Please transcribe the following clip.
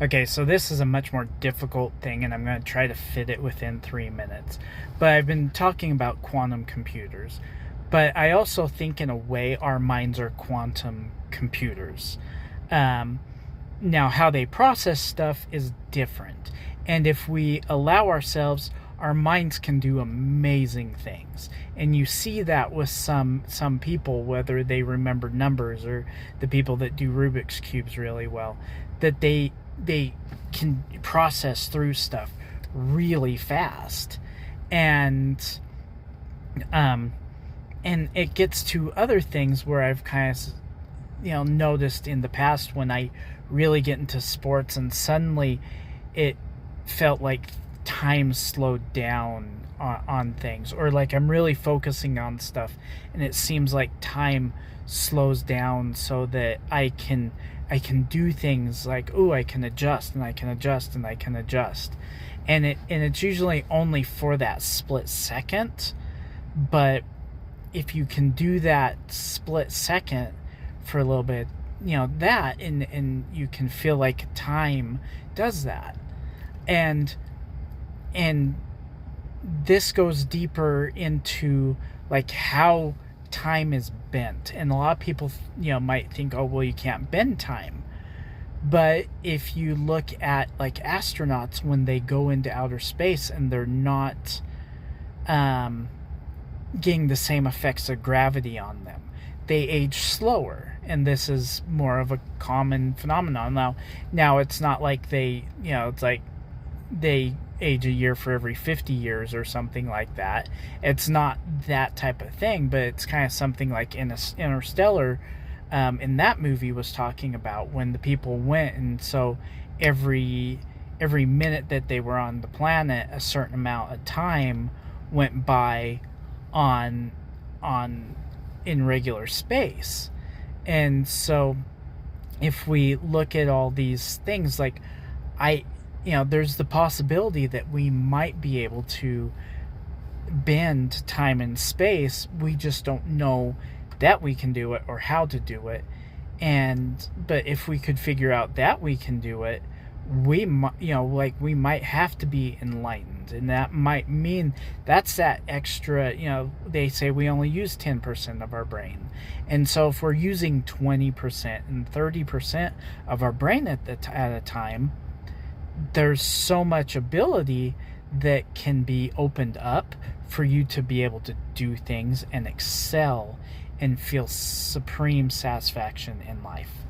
Okay, so this is a much more difficult thing, and I'm going to try to fit it within 3 minutes. But I've been talking about quantum computers. But I also think, in a way, our minds are quantum computers. Um, Now, how they process stuff is different. And if we allow ourselves, our minds can do amazing things. And you see that with some people, whether they remember numbers or the people that do Rubik's cubes really well, that they can process through stuff really fast. And um and it gets to other things where I've kind of noticed in the past when I really get into sports, and suddenly it felt like time slowed down on things, or like I'm really focusing on stuff and it seems like time slows down so that I can do things like, oh, I can adjust and I can adjust and I can adjust. And it's usually only for that split second, but if you can do that split second for a little bit, that, and you can feel like time does that. And and this goes deeper into like how time is bent, and a lot of people might think, oh, well, you can't bend time. But if you look at like astronauts when they go into outer space and they're not um getting the same effects of gravity on them, they age slower. And this is more of a common phenomenon now. It's not like it's like they age a year for every 50 years or something like that. It's not that type of thing, but it's kind of something like in Interstellar. In that movie was talking about when the people went, and so every minute that they were on the planet, a certain amount of time went by on on in regular space. And so if we look at all these things, like I there's the possibility that we might be able to bend time and space. We just don't know that we can do it or how to do it. And but if we could figure out that we can do it, we might, like we might have to be enlightened, and that might mean that's that extra. They say we only use 10% of our brain, and so if we're using 20% and 30% of our brain at a time, there's so much ability that can be opened up for you to be able to do things and excel and feel supreme satisfaction in life.